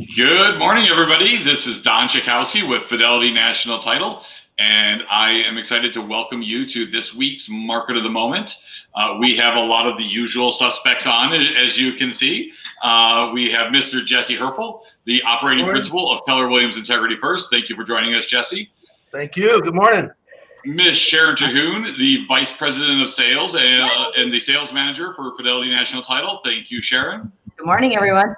Good morning, everybody. This is Don Chakowski with Fidelity National Title, and I am excited to welcome you to this week's Market of the Moment. We have a lot of the usual suspects on, as you can see. We have Mr. Jesse Herfel, the operating principal of Keller Williams Integrity First. Thank you for joining us, Jesse. Thank you. Good morning. Ms. Sharon Terhune, the Vice President of Sales and the Sales Manager for Fidelity National Title. Thank you, Sharon. Good morning, everyone.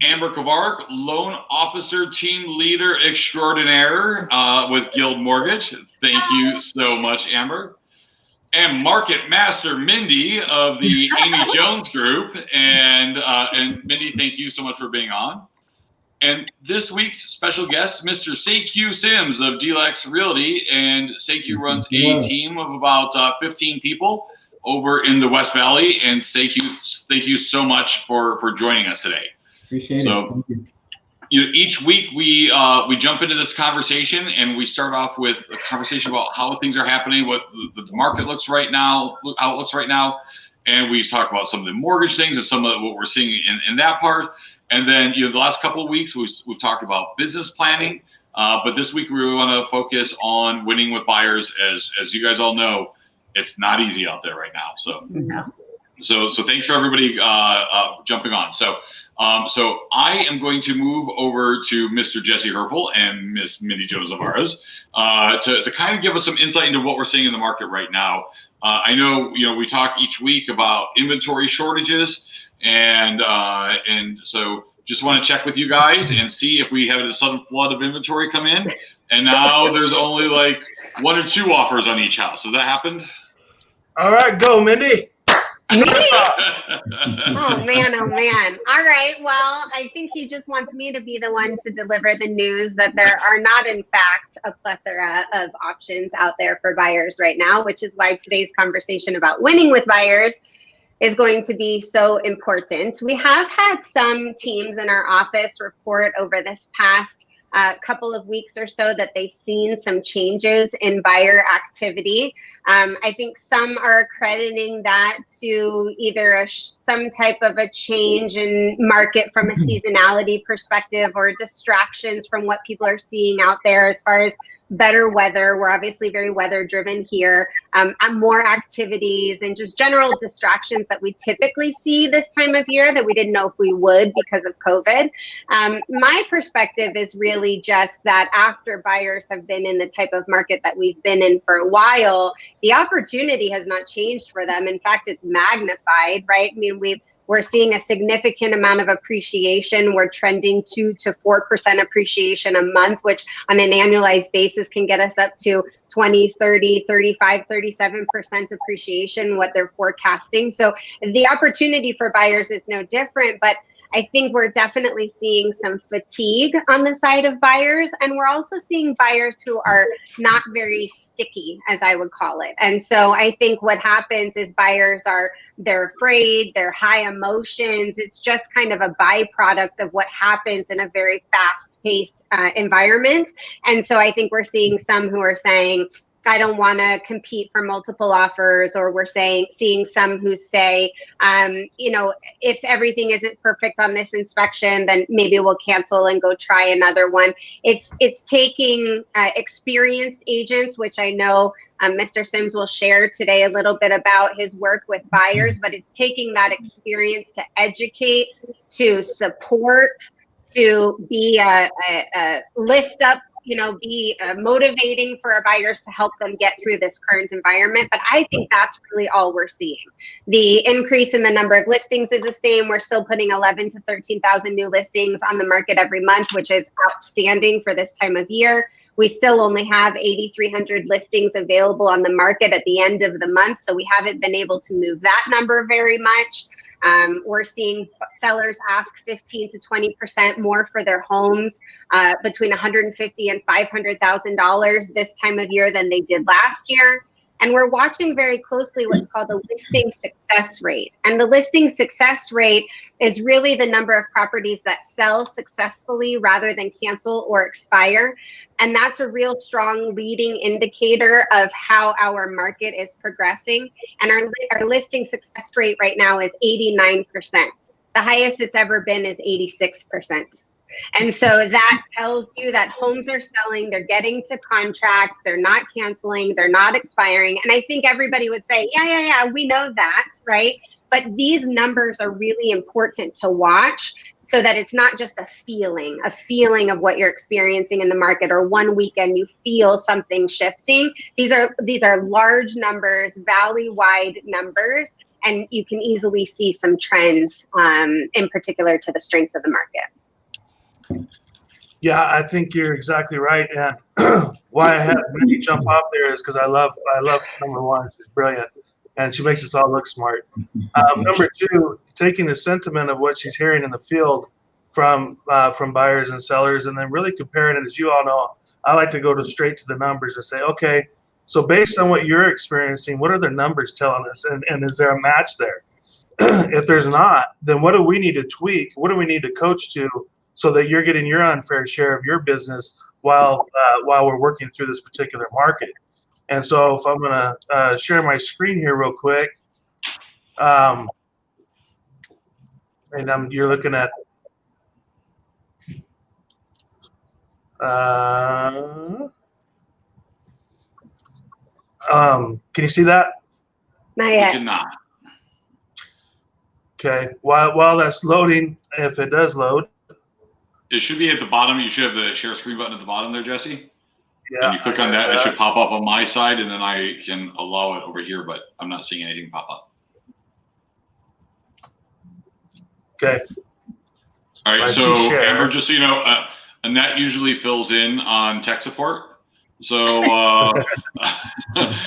Amber Kovarik, Loan Officer Team Leader Extraordinaire with Guild Mortgage. Thank you so much, Amber. And Market Master Mindy of the Amy Jones Group. And Mindy, thank you so much for being on. And this week's special guest, Mr. Seyoue Sims of Delex Realty. And Seyoue runs a team of about 15 people over in the West Valley. And Seyoue, thank you so much for joining us today. Appreciate it. Thank you. Each week we jump into this conversation and we start off with a conversation about how things are happening, what the market looks right now, how it looks right now, and we talk about some of the mortgage things and some of what we're seeing in that part. And then the last couple of weeks we've talked about business planning, but this week we really want to focus on winning with buyers. As you guys all know, it's not easy out there right now. So thanks for everybody jumping on. So I am going to move over to Mr. Jesse Herfel and Miss Mindy Jones Nevarez to kind of give us some insight into what we're seeing in the market right now. I know we talk each week about inventory shortages, and so just want to check with you guys and see if we have a sudden flood of inventory come in, and now there's only like 1 or 2 offers on each house. Has that happened? All right, go, Mindy. Me? Oh man. All right. Well, I think he just wants me to be the one to deliver the news that there are not, in fact, a plethora of options out there for buyers right now, which is why today's conversation about winning with buyers is going to be so important. We have had some teams in our office report over this past couple of weeks or so that they've seen some changes in buyer activity. I think some are crediting that to either some type of a change in market from a seasonality perspective or distractions from what people are seeing out there as far as better weather. We're obviously very weather driven here, more activities and just general distractions that we typically see this time of year that we didn't know if we would because of COVID. My perspective is really just that after buyers have been in the type of market that we've been in for a while, the opportunity has not changed for them. In fact, it's magnified, right? I mean, we're seeing a significant amount of appreciation. We're trending 2 to 4% appreciation a month, which on an annualized basis can get us up to 20, 30, 35, 37% appreciation, what they're forecasting. So the opportunity for buyers is no different, but I think we're definitely seeing some fatigue on the side of buyers, and we're also seeing buyers who are not very sticky, as I would call it. And so I think what happens is they're afraid, they're high emotions. It's just kind of a byproduct of what happens in a very fast-paced environment. And so I think we're seeing some who are saying, I don't want to compete for multiple offers, or we're seeing some who say, if everything isn't perfect on this inspection, then maybe we'll cancel and go try another one. It's taking experienced agents, which I know Mr. Sims will share today a little bit about his work with buyers, but it's taking that experience to educate, to support, to be a lift up, be motivating for our buyers to help them get through this current environment. But I think that's really all we're seeing. The increase in the number of listings is the same. We're still putting 11 to 13,000 new listings on the market every month, which is outstanding for this time of year. We still only have 8,300 listings available on the market at the end of the month, so we haven't been able to move that number very much. We're seeing sellers ask 15 to 20% more for their homes, between $150,000 and $500,000 this time of year than they did last year. And we're watching very closely what's called the listing success rate. And the listing success rate is really the number of properties that sell successfully rather than cancel or expire. And that's a real strong leading indicator of how our market is progressing. And our listing success rate right now is 89%. The highest it's ever been is 86%. And so that tells you that homes are selling, they're getting to contract, they're not canceling, they're not expiring. And I think everybody would say, yeah, we know that, right? But these numbers are really important to watch so that it's not just a feeling of what you're experiencing in the market, or one weekend you feel something shifting. These are large numbers, valley-wide numbers, and you can easily see some trends in particular to the strength of the market. Yeah, I think you're exactly right. And why I had Mindy jump off there is because I love number one. She's brilliant, and she makes us all look smart. Number two, taking the sentiment of what she's hearing in the field from buyers and sellers, and then really comparing it. As you all know, I like to go straight to the numbers and say, okay, so based on what you're experiencing, what are the numbers telling us, and is there a match there? If there's not, then what do we need to tweak? What do we need to coach to so that you're getting your unfair share of your business while we're working through this particular market? And so if I'm going to share my screen here real quick, and you're looking at can you see that? Not yet. We cannot. Okay. While that's loading, if it does load, It should be at the bottom. You should have the share screen button at the bottom there, Jesse. yeah. And you click on that, it should pop up on my side, and then I can allow it over here, but I'm not seeing anything pop up. Okay. All right, I so see share. Amber, just so you know, Annette usually fills in on tech support. So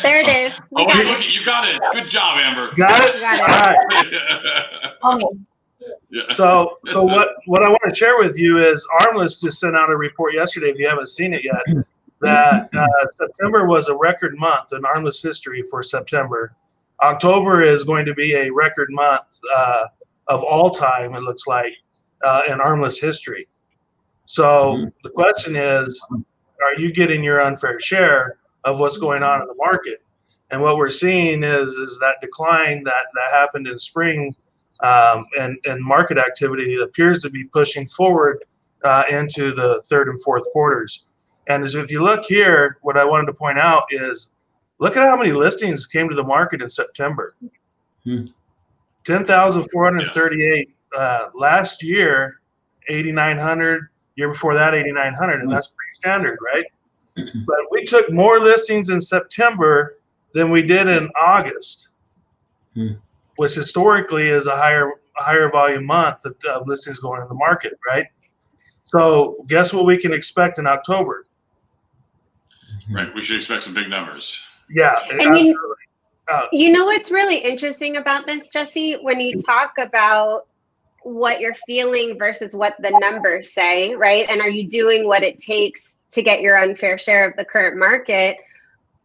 There it is. We got it. You got it. Good job, Amber. Got it? You got it. All right. Oh, Yeah. So what I want to share with you is Armless just sent out a report yesterday, if you haven't seen it yet, that September was a record month in Armless history for September. October is going to be a record month of all time, it looks like, in Armless history. So the question is, are you getting your unfair share of what's going on in the market? And what we're seeing is that decline that happened in spring and market activity appears to be pushing forward into the third and fourth quarters. And as if you look here, what I wanted to point out is, look at how many listings came to the market in September. 10,438. Last year, 8,900. Year before that, 8,900, and that's pretty standard, right? But we took more listings in September than we did in August, which historically is a higher volume month of listings going in the market, right? So guess what we can expect in October? Right, we should expect some big numbers. Yeah, And you know what's really interesting about this, Jesse? When you talk about what you're feeling versus what the numbers say, right? And are you doing what it takes to get your unfair share of the current market?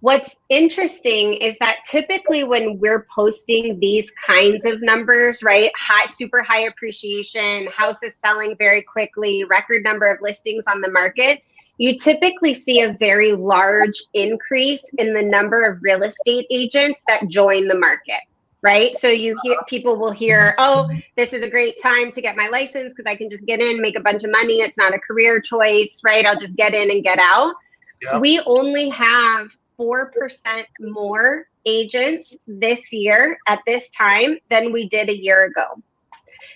What's interesting is that typically when we're posting these kinds of numbers, right? Super high appreciation, houses selling very quickly, record number of listings on the market, you typically see a very large increase in the number of real estate agents that join the market. Right? So you hear, people will hear, oh, this is a great time to get my license because I can just get in, make a bunch of money. It's not a career choice, right? I'll just get in and get out. Yep. We only have 4% more agents this year at this time than we did a year ago.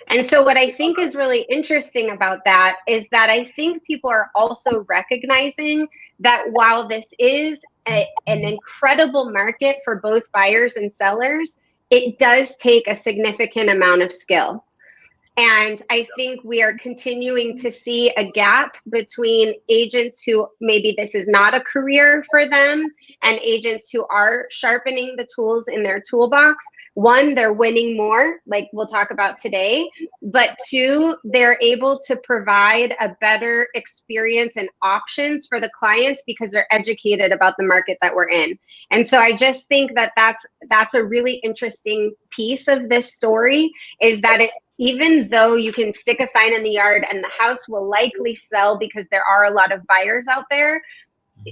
And so what I think is really interesting about that is that I think people are also recognizing that while this is an incredible market for both buyers and sellers, it does take a significant amount of skill. And I think we are continuing to see a gap between agents who maybe this is not a career for them and agents who are sharpening the tools in their toolbox. One, they're winning more, like we'll talk about today, but two, they're able to provide a better experience and options for the clients because they're educated about the market that we're in. And so I just think that that's a really interesting piece of this story, is that even though you can stick a sign in the yard and the house will likely sell because there are a lot of buyers out there,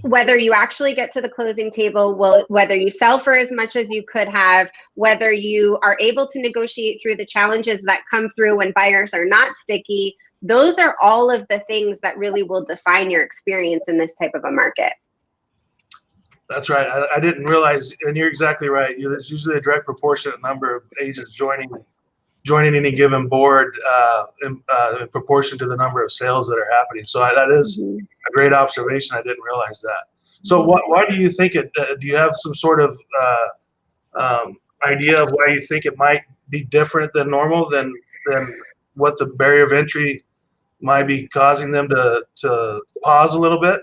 whether you actually get to the closing table, whether you sell for as much as you could have, whether you are able to negotiate through the challenges that come through when buyers are not sticky, Those are all of the things that really will define your experience in this type of a market. That's right. I didn't realize, and you're exactly right. There's usually a direct proportionate number of agents joining any given board in proportion to the number of sales that are happening. So that is a great observation. I didn't realize that. So why do you think it? Do you have some sort of idea of why you think it might be different than normal than what the barrier of entry might be causing them to pause a little bit?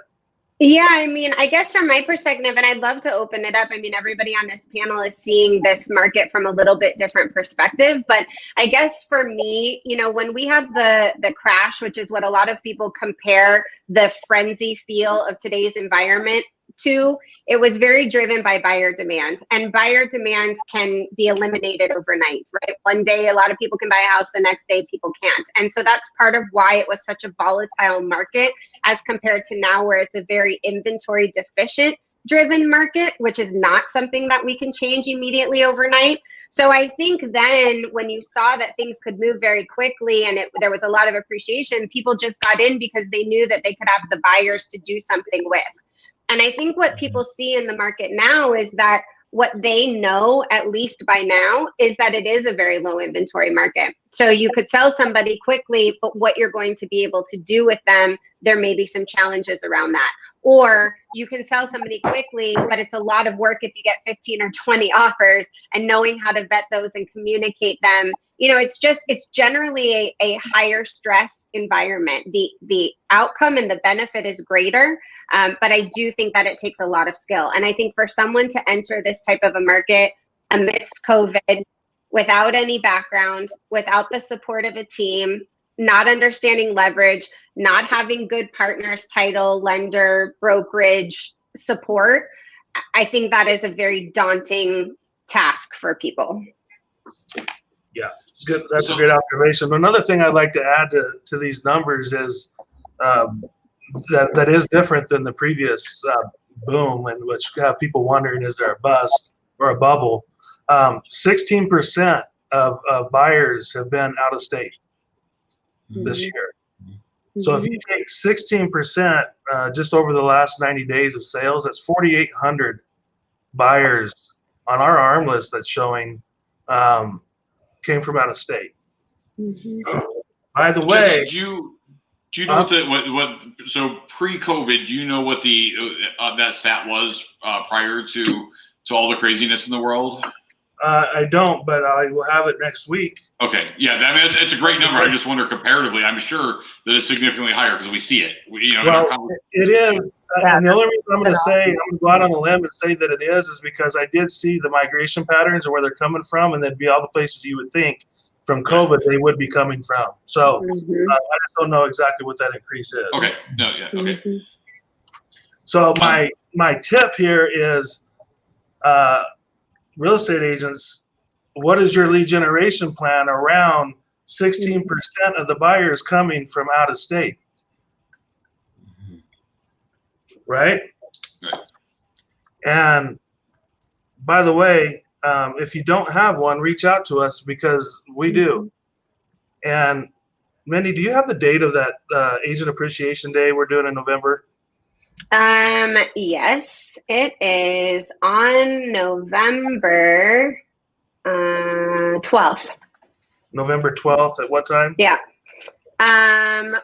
Yeah, I mean, I guess from my perspective, and I'd love to open it up. I mean, everybody on this panel is seeing this market from a little bit different perspective. But I guess for me, you know, when we had the crash, which is what a lot of people compare the frenzy feel of today's environment to, it was very driven by buyer demand, and buyer demand can be eliminated overnight, right? One day, a lot of people can buy a house, the next day people can't. And so that's part of why it was such a volatile market as compared to now, where it's a very inventory deficient driven market, which is not something that we can change immediately overnight. So I think then when you saw that things could move very quickly and there was a lot of appreciation, people just got in because they knew that they could have the buyers to do something with. And I think what people see in the market now is that what they know, at least by now, is that it is a very low inventory market. So you could sell somebody quickly, but what you're going to be able to do with them, there may be some challenges around that. Or you can sell somebody quickly, but it's a lot of work if you get 15 or 20 offers, and knowing how to vet those and communicate them. You know, it's generally a higher stress environment. The outcome and the benefit is greater, but I do think that it takes a lot of skill. And I think for someone to enter this type of a market amidst COVID, without any background, without the support of a team, not understanding leverage, not having good partners, title, lender, brokerage support, I think that is a very daunting task for people. Yeah, it's good. That's a great observation. But another thing I'd like to add to these numbers is that is different than the previous boom, in which have people wondering, is there a bust or a bubble? 16% of buyers have been out of state this year. So if you take 16% just over the last 90 days of sales, that's 4,800 buyers on our ARM list that's showing came from out of state. By the way, do you know what so pre-COVID, do you know what the that stat was prior to all the craziness in the world? I don't, but I will have it next week. Okay. Yeah, I mean, it's a great number. I just wonder comparatively. I'm sure that it's significantly higher because we see it. It is. And the only reason I'm going to go out on a limb and say that it is because I did see the migration patterns and where they're coming from, and that'd be all the places you would think from COVID they would be coming from. So I just don't know exactly what that increase is. Okay. No. Yeah. Okay. So my tip here is. Real estate agents, what is your lead generation plan around 16% of the buyers coming from out of state? Right? And by the way, if you don't have one, reach out to us because we do. And Mindy, do you have the date of that Agent Appreciation Day we're doing in November? Yes, it is on November 12th. November 12th at what time? Yeah.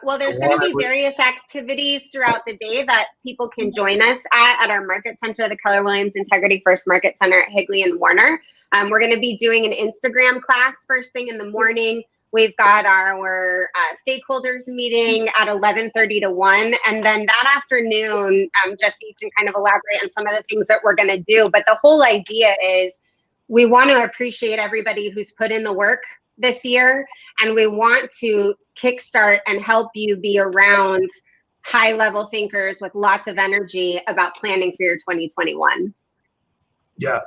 Well, there's going to be various activities throughout the day that people can join us at our market center, the Keller Williams Integrity First Market Center at Higley and Warner. We're going to be doing an Instagram class first thing in the morning. We've got our stakeholders meeting at 11:30 to 1. And then that afternoon, Jesse, you can kind of elaborate on some of the things that we're going to do. But the whole idea is we want to appreciate everybody who's put in the work this year. And we want to kickstart and help you be around high-level thinkers with lots of energy about planning for your 2021. Yeah.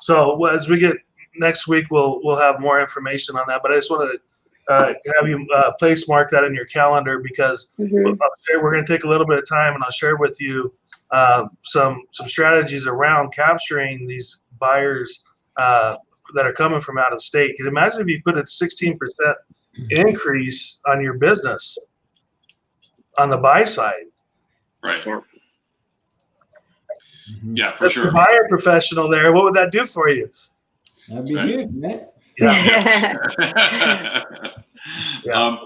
So as we get next week, we'll have more information on that. But I just want to have you place mark that in your calendar because we're going to take a little bit of time and I'll share with you some strategies around capturing these buyers that are coming from out of state. Can you imagine if you put a 16% increase on your business on the buy side. Right. Yeah. Yeah, for If sure. the buyer professional there, what would that do for you? That'd be Right. huge, man. Yeah. Yeah.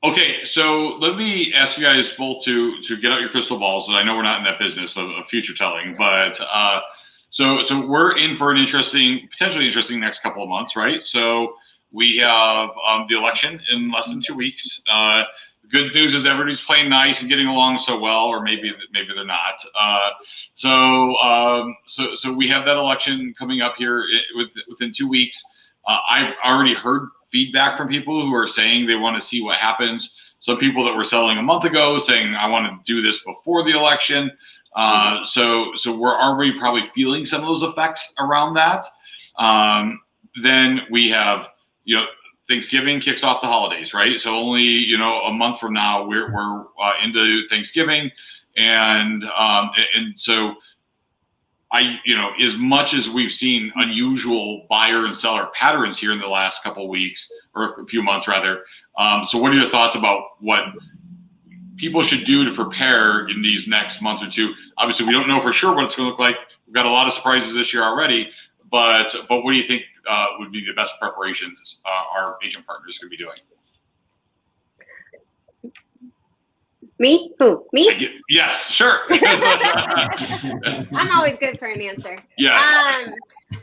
Okay, so let me ask you guys both to get out your crystal balls. And I know we're not in that business of future telling, but so we're in for an potentially interesting next couple of months, right? So we have the election in less than 2 weeks. Good news is everybody's playing nice and getting along so well, or maybe they're not. So we have that election coming up here within 2 weeks. I've already heard feedback from people who are saying they want to see what happens. Some people that were selling a month ago saying, I want to do this before the election. So we're already probably feeling some of those effects around that. Then we have, Thanksgiving kicks off the holidays, right? So only, a month from now, we're into Thanksgiving. And so as much as we've seen unusual buyer and seller patterns here in the last couple of weeks, or a few months rather. So what are your thoughts about what people should do to prepare in these next month or two? Obviously, we don't know for sure what it's going to look like. We've got a lot of surprises this year already, but what do you think would be the best preparations our agent partners could be doing? Me? Who? Me? Yes, sure. I'm always good for an answer. Yeah.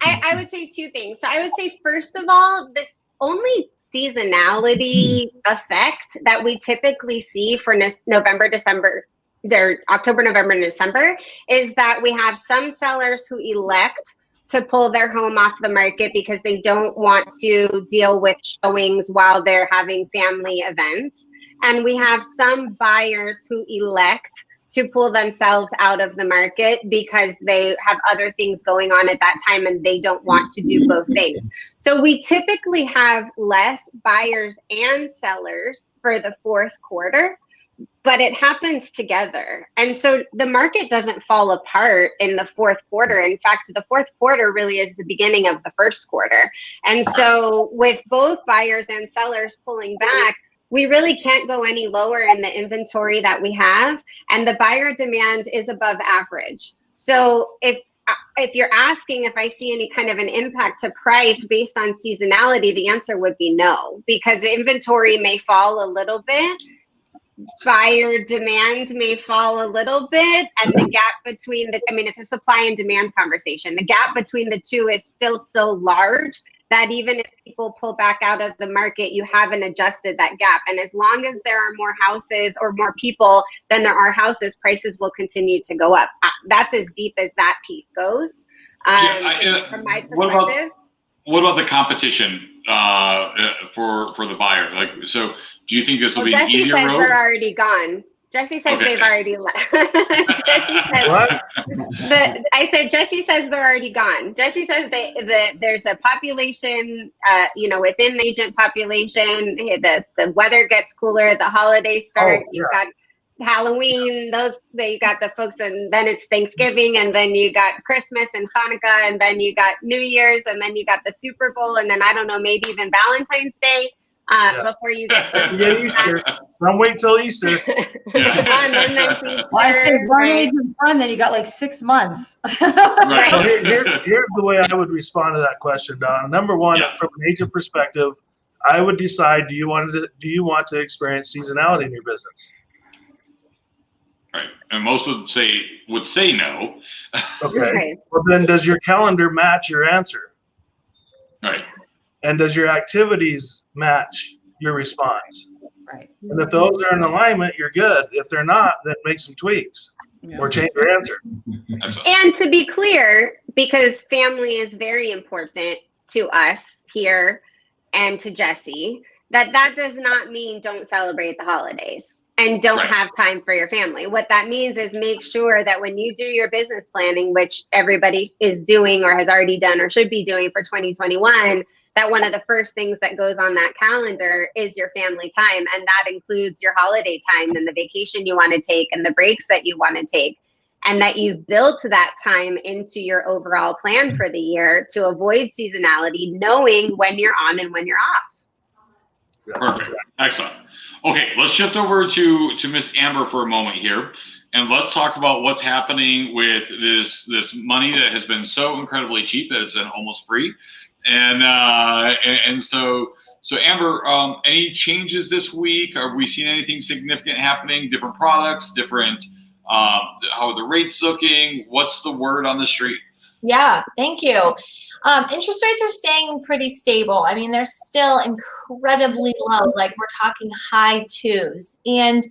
I would say two things. So I would say, first of all, this only seasonality effect that we typically see for November, December, October, November, and December is that we have some sellers who elect to pull their home off the market because they don't want to deal with showings while they're having family events. And we have some buyers who elect to pull themselves out of the market because they have other things going on at that time and they don't want to do both things. So we typically have less buyers and sellers for the fourth quarter, but it happens together. And so the market doesn't fall apart in the fourth quarter. In fact, the fourth quarter really is the beginning of the first quarter. And so with both buyers and sellers pulling back, we really can't go any lower in the inventory that we have, and the buyer demand is above average. So if you're asking if I see any kind of an impact to price based on seasonality, the answer would be no, because inventory may fall a little bit, buyer demand may fall a little bit, and the gap between it's a supply and demand conversation. The gap between the two is still so large that even if people pull back out of the market, you haven't adjusted that gap. And as long as there are more houses or more people than there are houses, prices will continue to go up. That's as deep as that piece goes. From my perspective. What about the competition for the buyer? So do you think this will be an easier road? Jesse says they're already gone. Jesse says they've already left. Jesse says they're already gone. Jesse says that there's a population, within the agent population, the weather gets cooler, the holidays start, you've got Halloween, you got the folks, and then it's Thanksgiving, and then you got Christmas and Hanukkah, and then you got New Year's, and then you got the Super Bowl, and then I don't know, maybe even Valentine's Day. Before you get Easter. Don't wait till Easter. I said one agent friend, then you got like 6 months. Right. Well, here's the way I would respond to that question, Don. Number one, from an agent perspective, I would decide: do you want to experience seasonality in your business? Right, and most would say no. Okay. Well, then, does your calendar match your answer? Right. And does your activities match your response? Right. And if those are in alignment, you're good. If they're not, then make some tweaks or change your answer. And to be clear, because family is very important to us here and to Jesse, that does not mean don't celebrate the holidays and don't have time for your family. What that means is make sure that when you do your business planning, which everybody is doing or has already done or should be doing for 2021, that one of the first things that goes on that calendar is your family time. And that includes your holiday time and the vacation you want to take and the breaks that you want to take. And that you've built that time into your overall plan for the year to avoid seasonality, knowing when you're on and when you're off. Perfect. Excellent. Okay, let's shift over to Miss Amber for a moment here, and let's talk about what's happening with this money that has been so incredibly cheap that it's been almost free, and so Amber, any changes this week? Are we seeing anything significant happening? Different products, different how are the rates looking? What's the word on the street? Yeah, thank you. Interest rates are staying pretty stable. I mean, they're still incredibly low, like we're talking high twos. And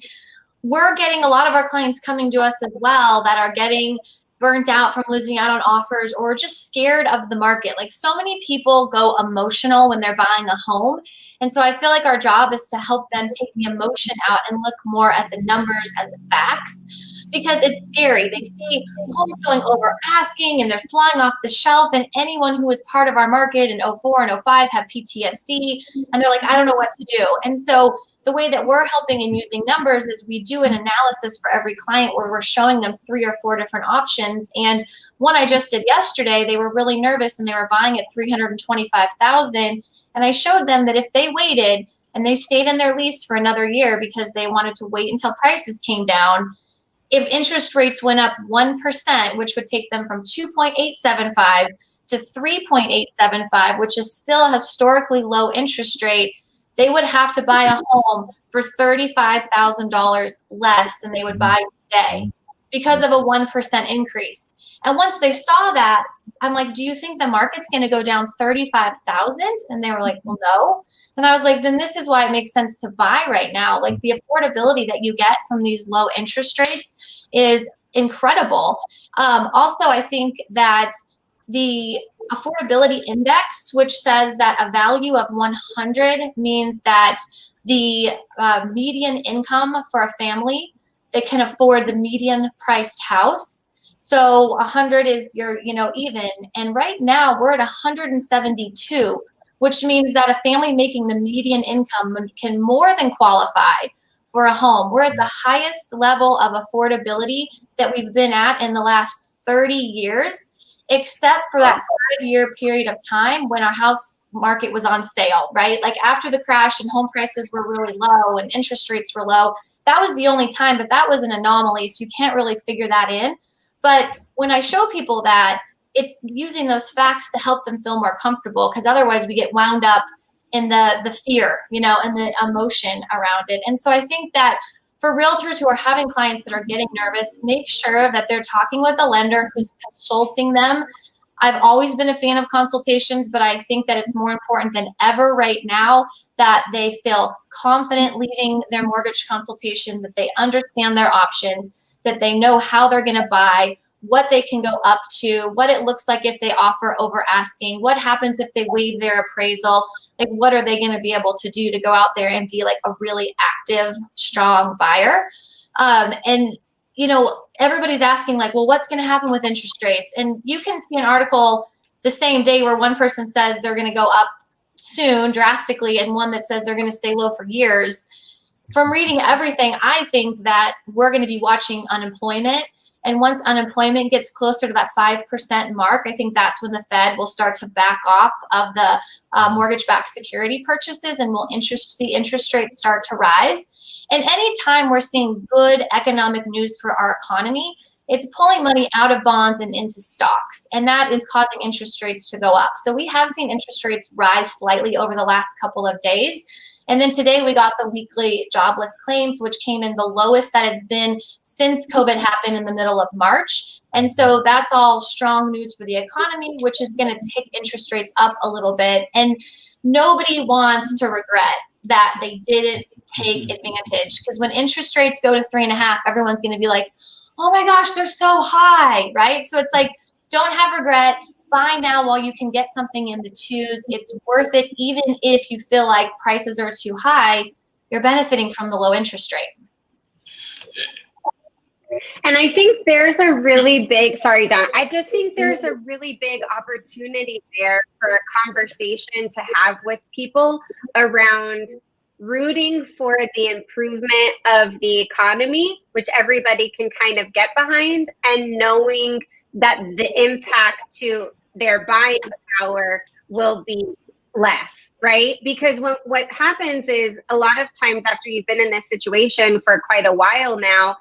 we're getting a lot of our clients coming to us as well that are getting burnt out from losing out on offers or just scared of the market. Like so many people go emotional when they're buying a home. And so I feel like our job is to help them take the emotion out and look more at the numbers and the facts. Because it's scary. They see homes going over asking and they're flying off the shelf, and anyone who was part of our market in 04 and 05 have PTSD, and they're like, I don't know what to do. And so the way that we're helping and using numbers is we do an analysis for every client where we're showing them 3 or 4 different options. And one I just did yesterday, they were really nervous and they were buying at $325,000, and I showed them that if they waited and they stayed in their lease for another year because they wanted to wait until prices came down, if interest rates went up 1%, which would take them from 2.875 to 3.875, which is still a historically low interest rate, they would have to buy a home for $35,000 less than they would buy today because of a 1% increase. And once they saw that, I'm like, do you think the market's going to go down 35,000? And they were like, well, no. And I was like, then this is why it makes sense to buy right now. Like the affordability that you get from these low interest rates is incredible. Also, I think that the affordability index, which says that a value of 100 means that the median income for a family that can afford the median priced house. So 100 is your, even. And right now we're at 172, which means that a family making the median income can more than qualify for a home. We're at the highest level of affordability that we've been at in the last 30 years, except for that 5-year period of time when our house market was on sale, right? Like after the crash and home prices were really low and interest rates were low, that was the only time, but that was an anomaly. So you can't really figure that in. But when I show people that, it's using those facts to help them feel more comfortable, because otherwise we get wound up in the fear, and the emotion around it. And so I think that for realtors who are having clients that are getting nervous, make sure that they're talking with a lender who's consulting them. I've always been a fan of consultations, but I think that it's more important than ever right now that they feel confident leading their mortgage consultation, that they understand their options, that they know how they're going to buy, what they can go up to, what it looks like if they offer over asking, what happens if they waive their appraisal, like what are they going to be able to do to go out there and be like a really active, strong buyer. And everybody's asking like, well, what's going to happen with interest rates? And you can see an article the same day where one person says they're going to go up soon drastically and one that says they're going to stay low for years. From reading everything, I think that we're going to be watching unemployment. And once unemployment gets closer to that 5% mark, I think that's when the Fed will start to back off of the mortgage-backed security purchases, and we'll see interest rates start to rise. And anytime we're seeing good economic news for our economy, it's pulling money out of bonds and into stocks, and that is causing interest rates to go up. So we have seen interest rates rise slightly over the last couple of days. And then today we got the weekly jobless claims, which came in the lowest that it's been since COVID happened in the middle of March. And so that's all strong news for the economy, which is going to tick interest rates up a little bit. And nobody wants to regret that they didn't take advantage, because when interest rates go to 3.5, everyone's going to be like, oh my gosh, they're so high, right? So it's like, don't have regret. Buy now while you can get something in the 2s. It's worth it, even if you feel like prices are too high. You're benefiting from the low interest rate. And I think there's a really big, sorry, Don, I just think there's a really big opportunity there for a conversation to have with people around rooting for the improvement of the economy, which everybody can kind of get behind, and knowing that the impact to their buying power will be less, right? Because what happens is a lot of times after you've been in this situation for quite a while now,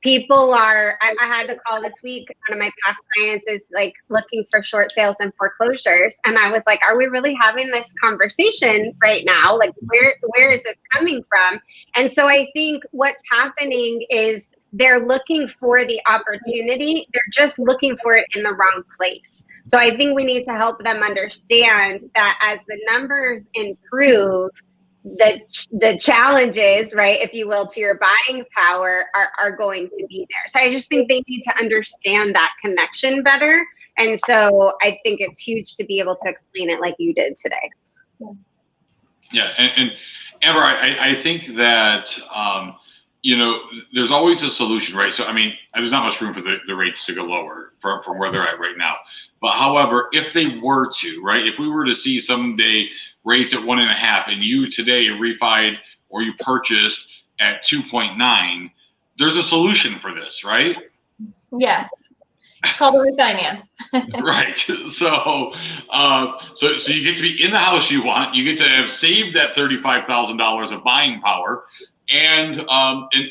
people are, I had the call this week, one of my past clients is like looking for short sales and foreclosures. And I was like, are we really having this conversation right now? Like, where is this coming from? And so I think what's happening is they're looking for the opportunity. They're just looking for it in the wrong place. So I think we need to help them understand that as the numbers improve, the challenges, right, if you will, to your buying power are going to be there. So I just think they need to understand that connection better. And so I think it's huge to be able to explain it like you did today. Yeah, and Amber, I think that, you know, there's always a solution, right? So, I mean, there's not much room for the rates to go lower from where they're at right now. But however, if they were to, right, if we were to see someday rates at 1.5 and you today refied or you purchased at 2.9, there's a solution for this, right? Yes. It's called a refinance. Right. So, so you get to be in the house you want. You get to have saved that $35,000 of buying power. And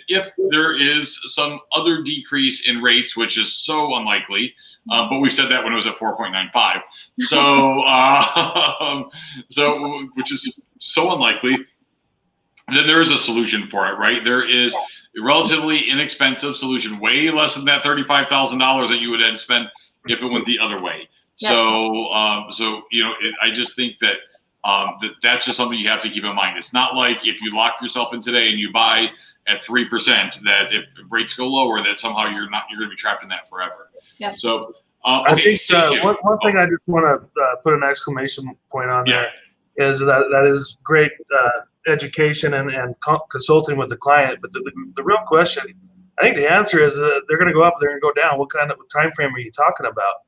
if there is some other decrease in rates, which is so unlikely, but we said that when it was at 4.95, so which is so unlikely, then there is a solution for it, right? There is a relatively inexpensive solution, way less than that $35,000 that you would have spent if it went the other way. Yep. So you know, I just think that. That's just something you have to keep in mind. It's not like if you lock yourself in today and you buy at 3%, that if rates go lower, that somehow you're going to be trapped in that forever. Yeah. So okay, I think one thing I just want to put an exclamation point on there is that is great education and consulting with the client. But the real question, I think the answer is they're going to go up, they're going to go down. What kind of time frame are you talking about?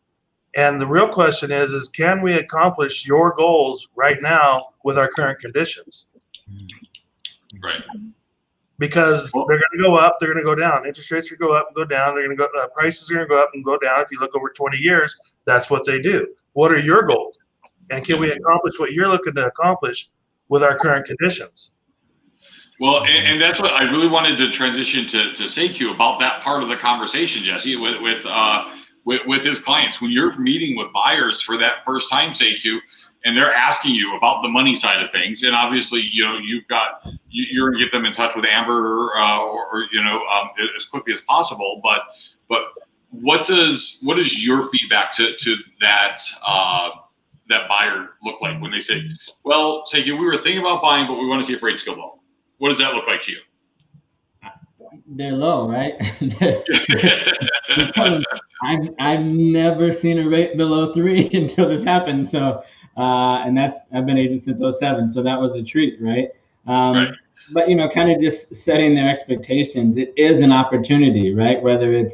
And the real question is can we accomplish your goals right now with our current conditions? Right. Because they're going to go up, they're going to go down. Interest rates are going to go up and go down. They're going to go. Prices are going to go up and go down. If you look over 20 years, that's what they do. What are your goals? And can we accomplish what you're looking to accomplish with our current conditions? Well, and that's what I really wanted to transition to Seyoue about that part of the conversation, Jesse, with his clients. When you're meeting with buyers for that first time, Seyoue, and they're asking you about the money side of things, and obviously, you know, you're gonna get them in touch with Amber or you know, as quickly as possible. But what does your feedback to that that buyer look like when they say, well, Seyoue, we were thinking about buying, but we want to see if rates go low? What does that look like to you? They're low, right? I've never seen a rate below 3 until this happened. So, and I've been agent since 2007, so that was a treat, right? Right. But you know, kind of just setting their expectations. It is an opportunity, right? Whether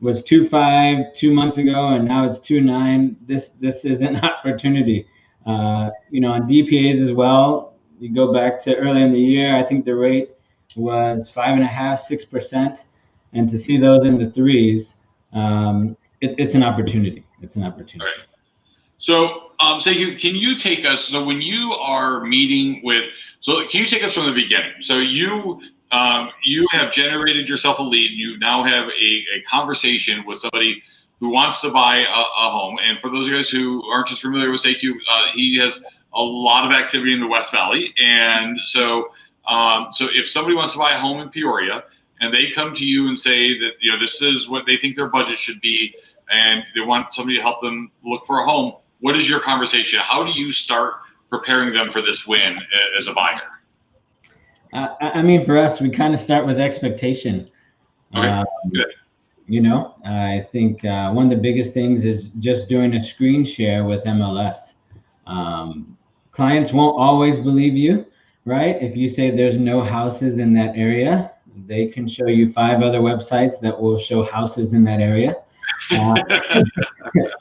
was 2.5 2 months ago and now it's 2.9. This is an opportunity. You know, on DPAs as well. You go back to early in the year, I think the rate was 5.5%, 6%, and to see those in the 3s, it's an opportunity. It's an opportunity. Right. So, Seyoue, can you take us? So, when you are meeting with, can you take us from the beginning? So, you have generated yourself a lead. You now have a conversation with somebody who wants to buy a home. And for those of you guys who aren't as familiar with Seyoue, he has a lot of activity in the West Valley, and so if somebody wants to buy a home in Peoria and they come to you and say that, you know, this is what they think their budget should be and they want somebody to help them look for a home, what is your conversation? How do you start preparing them for this win as a buyer? I mean, for us, we kind of start with expectation. Okay. Good. You know, I think one of the biggest things is just doing a screen share with MLS. Clients won't always believe you, right? If you say there's no houses in that area, they can show you 5 other websites that will show houses in that area.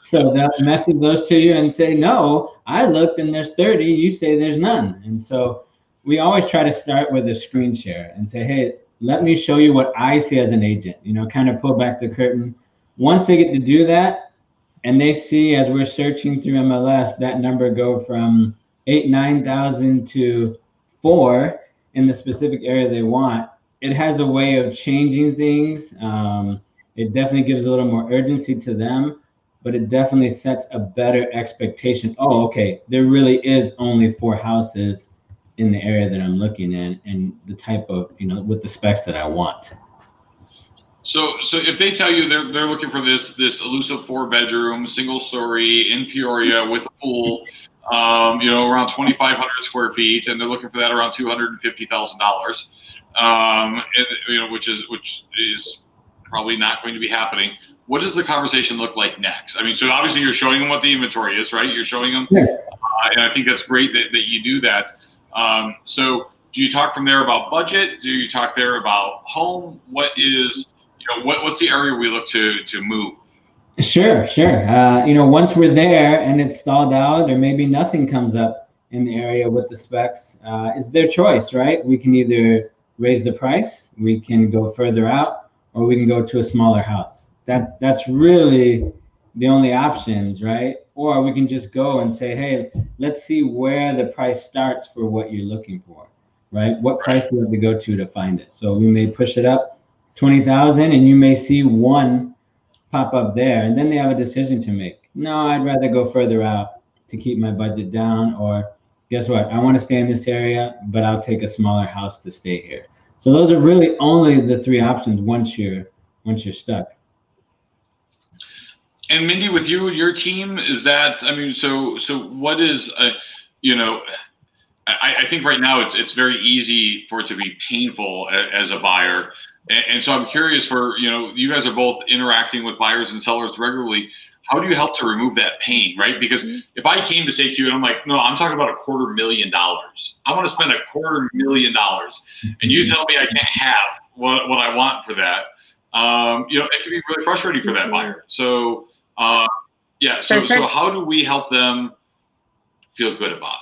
So they'll message those to you and say, no, I looked and there's 30, you say there's none. And so we always try to start with a screen share and say, hey, let me show you what I see as an agent, you know, kind of pull back the curtain. Once they get to do that, and they see, as we're searching through MLS, that number go from 9,000 to 4 in the specific area they want, it has a way of changing things. It definitely gives a little more urgency to them, but it definitely sets a better expectation. Oh, okay, there really is only 4 houses in the area that I'm looking in, and the type of, with the specs that I want. So if they tell you they're looking for this elusive 4-bedroom, single story in Peoria with a pool, around 2,500 square feet, and they're looking for that around $250,000, which is probably not going to be happening. What does the conversation look like next? I mean, so obviously you're showing them what the inventory is, right? You're showing them, and I think that's great that you do that. So do you talk from there about budget? Do you talk there about home? What is, what's the area we look to move? Sure. Once we're there and it's stalled out, or maybe nothing comes up in the area with the specs, it's their choice, right? We can either raise the price, we can go further out, or we can go to a smaller house. That's really the only options, right? Or we can just go and say, hey, let's see where the price starts for what you're looking for, right? What price do we have to go to find it? So we may push it up 20,000, and you may see one pop up there, and then they have a decision to make. No, I'd rather go further out to keep my budget down, or guess what? I want to stay in this area, but I'll take a smaller house to stay here. So those are really only the 3 options once you're stuck. And Mindy, with you and your team, is that, I mean, so what is, I think right now it's very easy for it to be painful as a buyer. And so I'm curious you guys are both interacting with buyers and sellers regularly. How do you help to remove that pain, right? Because if I came to say to you, and I'm like, no, I'm talking about $250,000. I want to spend $250,000, and you tell me I can't have what I want for that. It can be really frustrating for that buyer. So, so how do we help them feel good about it?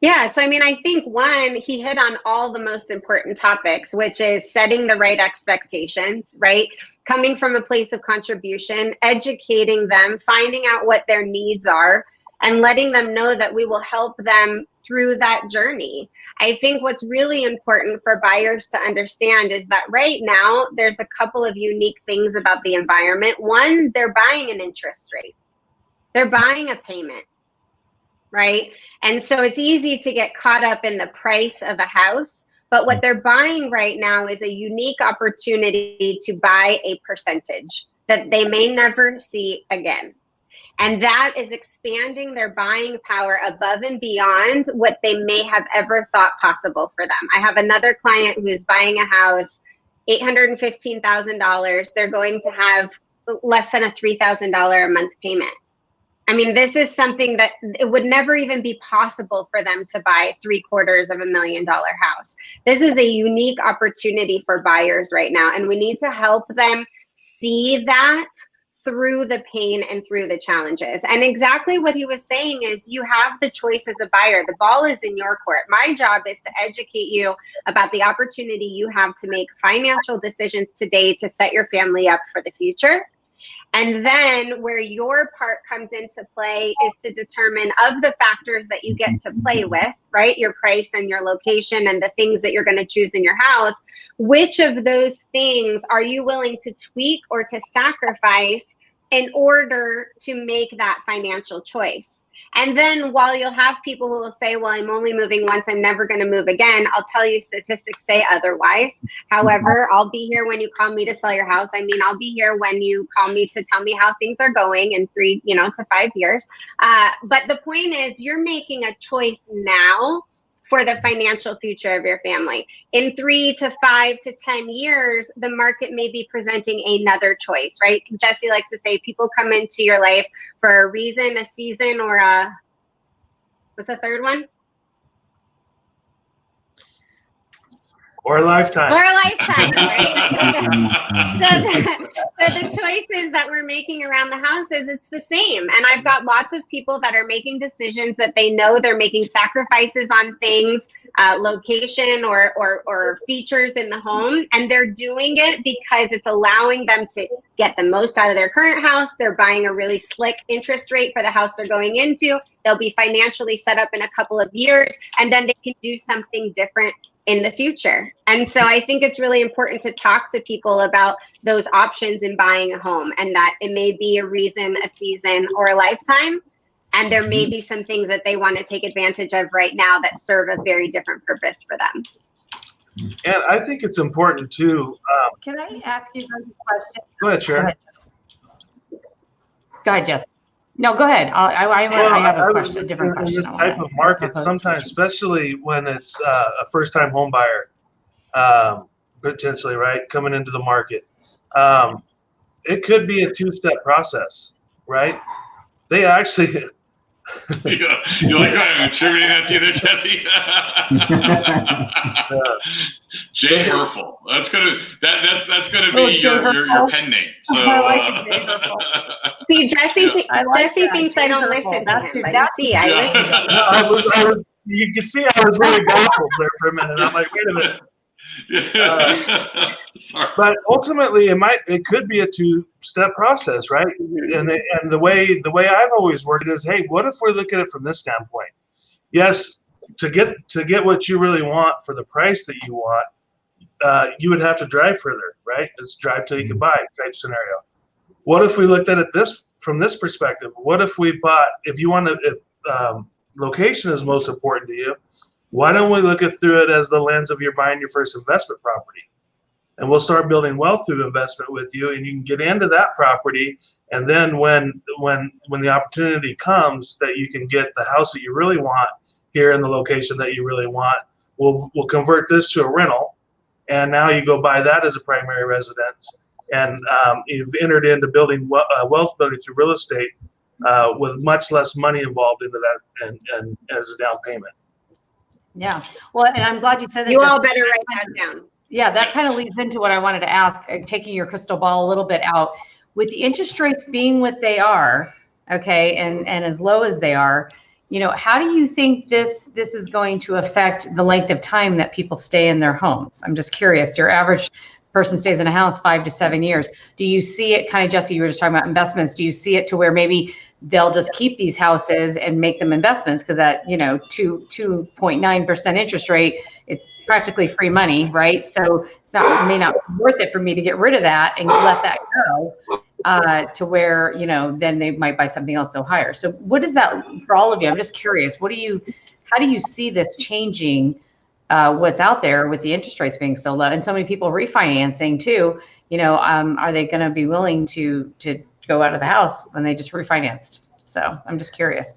Yeah, so I mean, I think one, he hit on all the most important topics, which is setting the right expectations, right? Coming from a place of contribution, educating them, finding out what their needs are, and letting them know that we will help them through that journey. I think what's really important for buyers to understand is that right now, there's a couple of unique things about the environment. One, they're buying an interest rate. They're buying a payment. Right? And so it's easy to get caught up in the price of a house, but what they're buying right now is a unique opportunity to buy a percentage that they may never see again. And that is expanding their buying power above and beyond what they may have ever thought possible for them. I have another client who's buying a house, $815,000. They're going to have less than a $3,000 a month payment. I mean, this is something that it would never even be possible for them to buy $750,000 house. This is a unique opportunity for buyers right now, and we need to help them see that through the pain and through the challenges. And exactly what he was saying is you have the choice as a buyer. The ball is in your court. My job is to educate you about the opportunity you have to make financial decisions today to set your family up for the future. And then where your part comes into play is to determine of the factors that you get to play with, right? Your price and your location and the things that you're going to choose in your house. Which of those things are you willing to tweak or to sacrifice in order to make that financial choice? And then while you'll have people who will say, well, I'm only moving once, I'm never going to move again, I'll tell you statistics say otherwise. However, I'll be here when you call me to sell your house. I mean, I'll be here when you call me to tell me how things are going in 3 to 5 years. But the point is you're making a choice now for the financial future of your family. In 3 to 5 to 10 years, the market may be presenting another choice, right? Jesse likes to say people come into your life for a reason, a season, or what's the third one? Or a lifetime. Or a lifetime, right? So the choices that we're making around the house it's the same. And I've got lots of people that are making decisions that they know they're making sacrifices on things, location or features in the home. And they're doing it because it's allowing them to get the most out of their current house. They're buying a really slick interest rate for the house they're going into. They'll be financially set up in a couple of years, and then they can do something different in the future. And so I think it's really important to talk to people about those options in buying a home, and that it may be a reason, a season, or a lifetime. And there may be some things that they want to take advantage of right now that serve a very different purpose for them. And I think it's important too. Can I ask you guys a question? Go ahead, Sharon. Go ahead, Jess. No, go ahead. I have a question, a different question. In this type of market, sometimes, especially when it's a first-time home buyer, potentially, right, coming into the market, it could be a two-step process, right? They actually. You like how I'm attributing that to you there, Jesse? Jay Herfel. That's gonna be your pen name. So I like Jay Herfel. See, Jesse thinks I don't listen to him, but you see, I listen to him. You can see I was really baffled there for a minute. I'm like, wait a minute. Sorry. But ultimately, it could be a two-step process, right? And the way I've always worked is, hey, what if we look at it from this standpoint? Yes, to get what you really want for the price that you want, you would have to drive further, right? It's drive till you can buy type scenario. What if we looked at it from this perspective? What if we bought? If location is most important to you, why don't we look through it as the lens of you're buying your first investment property? And we'll start building wealth through investment with you, and you can get into that property. And then when the opportunity comes that you can get the house that you really want here in the location that you really want, we'll convert this to a rental, and now you go buy that as a primary residence, and you've entered into building wealth building through real estate with much less money involved into that and as a down payment. Yeah, well, and I'm glad you said that. You all better write that down. Yeah, that kind of leads into what I wanted to ask, taking your crystal ball a little bit out. With the interest rates being what they are, okay, and as low as they are, how do you think this is going to affect the length of time that people stay in their homes? I'm just curious. Your average person stays in a house 5 to 7 years. Do you see it kind of, Jesse, you were just talking about investments. Do you see it to where maybe they'll just keep these houses and make them investments? Because at 2.9% interest rate, it's practically free money, right? So it may not be worth it for me to get rid of that and let that go to where then they might buy something else so higher. So what is that for all of you? I'm just curious. How do you see this changing? What's out there with the interest rates being so low and so many people refinancing too? Are they going to be willing to go out of the house when they just refinanced? So I'm just curious.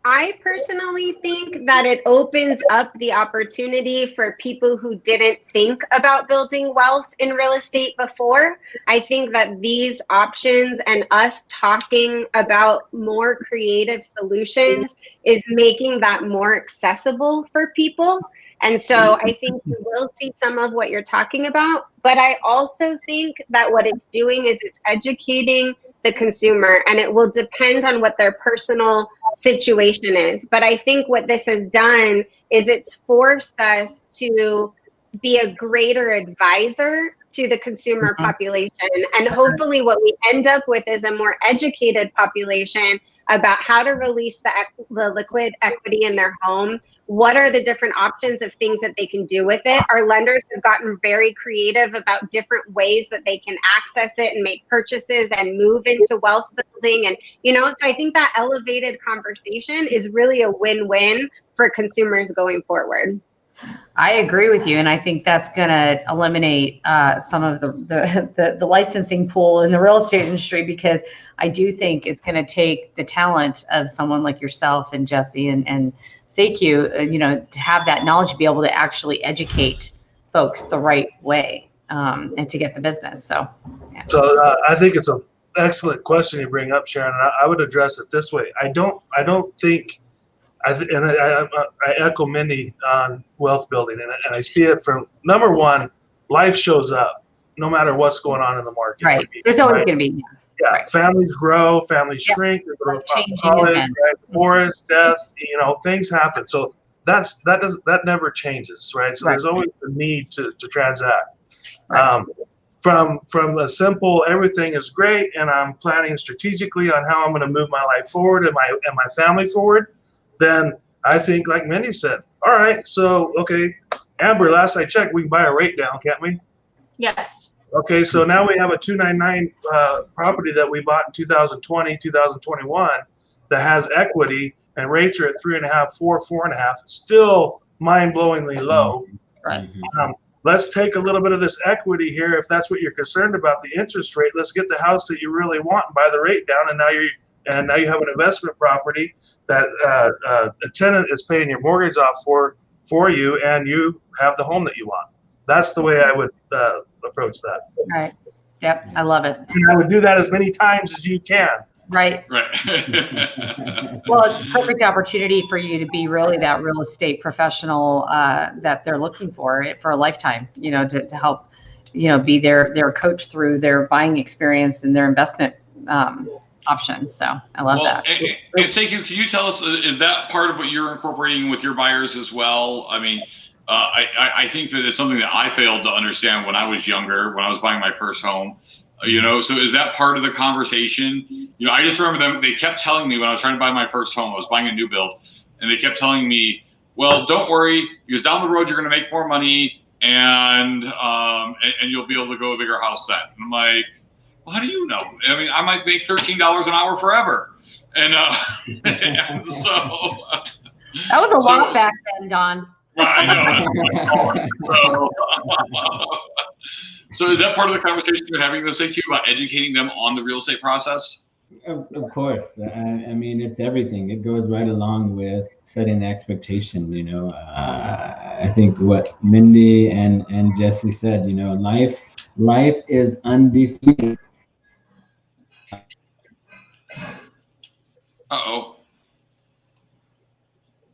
I personally think that it opens up the opportunity for people who didn't think about building wealth in real estate before. I think that these options and us talking about more creative solutions is making that more accessible for people. And so I think you will see some of what you're talking about, but I also think that what it's doing is it's educating the consumer, and it will depend on what their personal situation is. But I think what this has done is it's forced us to be a greater advisor to the consumer population. And hopefully what we end up with is a more educated population about how to release the liquid equity in their home. What are the different options of things that they can do with it? Our lenders have gotten very creative about different ways that they can access it and make purchases and move into wealth building. And, so I think that elevated conversation is really a win-win for consumers going forward. I agree with you, and I think that's going to eliminate some of the licensing pool in the real estate industry, because I do think it's going to take the talent of someone like yourself and Jesse and Seyoue, to have that knowledge to be able to actually educate folks the right way and to get the business. So, yeah. So I think it's an excellent question you bring up, Sharon. I would address it this way. I don't think. I echo Mindy on wealth building, and I see it from number one. Life shows up, no matter what's going on in the market. Right. There's always going to be. Yeah. Right. Families grow, families shrink. They grow college, right? Divorce, death. Things happen. So that never changes, right? So there's always the need to transact. from a simple everything is great and I'm planning strategically on how I'm going to move my life forward and my family forward, then I think, like Mindy said, all right, so okay, Amber, last I checked, we can buy a rate down, can't we? Yes. Okay, so now we have a 299 property that we bought in 2020, 2021 that has equity and rates are at 3.5, 4.5, still mind-blowingly low. Right. Let's take a little bit of this equity here. If that's what you're concerned about, the interest rate, let's get the house that you really want and buy the rate down. And now you have an investment property that a tenant is paying your mortgage off for you, and you have the home that you want. That's the way I would approach that. Right. Yep. I love it. And I would do that as many times as you can. Right. Right. Well, it's a perfect opportunity for you to be really that real estate professional that they're looking for a lifetime, to help, be their coach through their buying experience and their investment options. So I love that. And Seyoue, can you tell us, is that part of what you're incorporating with your buyers as well? I mean, I think that it's something that I failed to understand when I was younger, when I was buying my first home. So is that part of the conversation? I just remember they kept telling me when I was trying to buy my first home, I was buying a new build, and they kept telling me, well, don't worry, because down the road you're going to make more money, and you'll be able to go a bigger house then. And I'm like, well, how do you know? I mean, I might make $13 an hour forever, and and so that was a lot back then, Don. I know. So is that part of the conversation you're having with Seyoue about educating them on the real estate process? Of course. I mean, it's everything. It goes right along with setting the expectation. I think what Mindy and Jesse said, life is undefeated.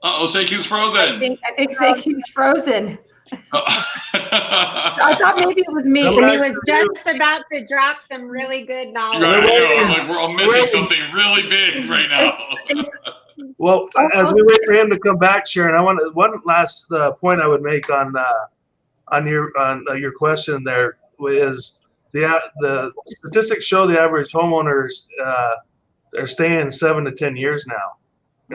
Seyou's frozen. I think Seyou's frozen. I thought maybe it was me. And he was just about to drop some really good knowledge. Right, we're all missing something really big right now. Well, as we wait for him to come back, Sharon, I want one last point I would make on your question. There is the statistics show the average homeowners are staying 7 to 10 years now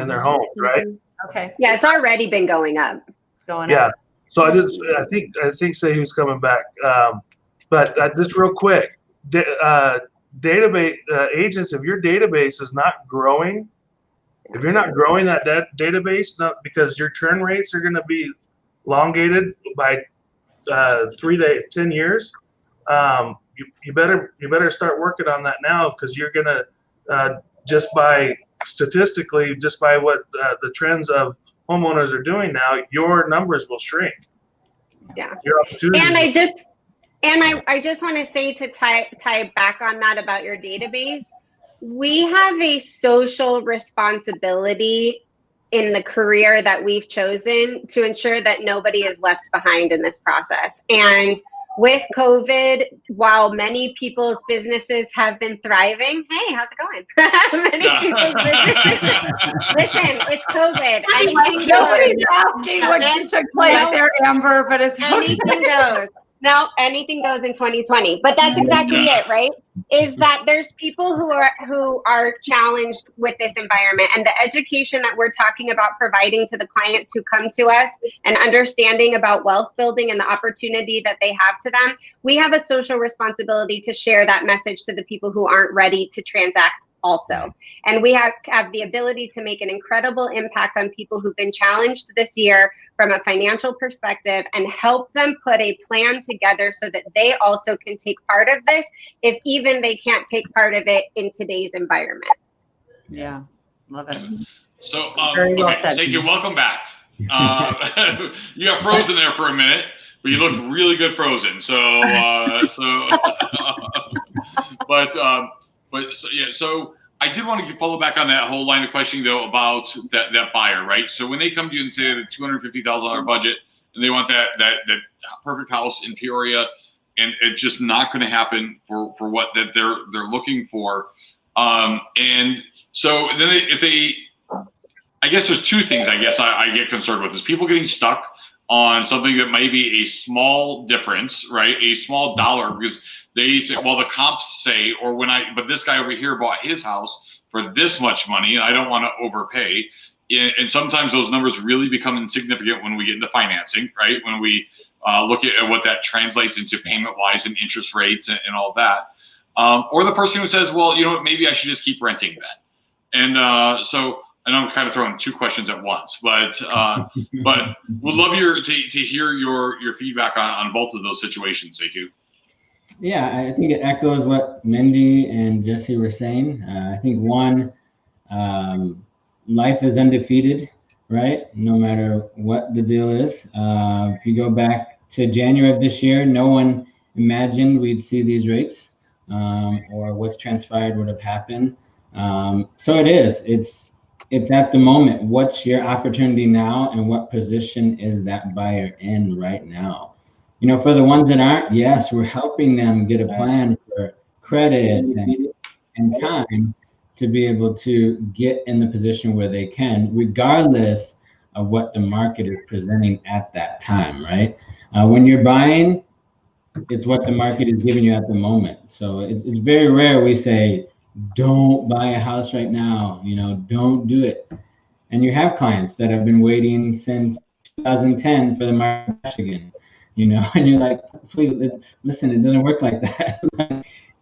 in their homes, right? Okay. Yeah, it's already been going up. Yeah. So I think Seyou's coming back, but just real quick, database agents. If your database is not growing, if you're not growing that database, not because your turn rates are going to be elongated by 3 to 10 years, you better start working on that now, because you're going to just by what the trends of homeowners are doing now, your numbers will shrink. Yeah. And I just want to say, to tie back on that about your database, we have a social responsibility in the career that we've chosen to ensure that nobody is left behind in this process. And with COVID, while many people's businesses have been thriving, hey, how's it going? Many people's businesses. Listen, it's COVID. Nobody's asking what took place there, Amber, but it's anything goes. No, anything goes in 2020. But that's exactly it, right? Is that there's people who are challenged with this environment, and the education that we're talking about providing to the clients who come to us and understanding about wealth building and the opportunity that they have to them. We have a social responsibility to share that message to the people who aren't ready to transact also. And we have the ability to make an incredible impact on people who've been challenged this year from a financial perspective, and help them put a plan together so that they also can take part of this, if even they can't take part of it in today's environment. Yeah, love it. So, Seyoue, welcome back. You got frozen there for a minute, but you look really good frozen. So I did want to follow back on that whole line of questioning, though, about that buyer, right? So when they come to you and say the $250,000 budget, and they want that perfect house in Peoria, and it's just not going to happen for what that they're looking for, and so then I guess there's two things I guess I get concerned with: is people getting stuck on something that may be a small difference, right? A small dollar, because they say, well, the comps say, or but this guy over here bought his house for this much money, and I don't want to overpay. And sometimes those numbers really become insignificant when we get into financing, right? When we look at what that translates into payment-wise and interest rates and all that. Or the person who says, well, you know what, maybe I should just keep renting that. And so, and I'm kind of throwing two questions at once, but would love to hear your feedback on both of those situations, Seyoue. Yeah, I think it echoes what Mindy and Jesse were saying. I think one, life is undefeated, right? No matter what the deal is. If you go back to January of this year, no one imagined we'd see these rates, or what's transpired would have happened. So it's at the moment. What's your opportunity now, and what position is that buyer in right now? You know, for the ones that aren't, yes, we're helping them get a plan for credit and time to be able to get in the position where they can, regardless of what the market is presenting at that time, right? When you're buying, it's what the market is giving you at the moment. So it's very rare we say, don't buy a house right now, you know, don't do it. And you have clients that have been waiting since 2010 for the market to crash again, you know, and you're like, please listen, it doesn't work like that.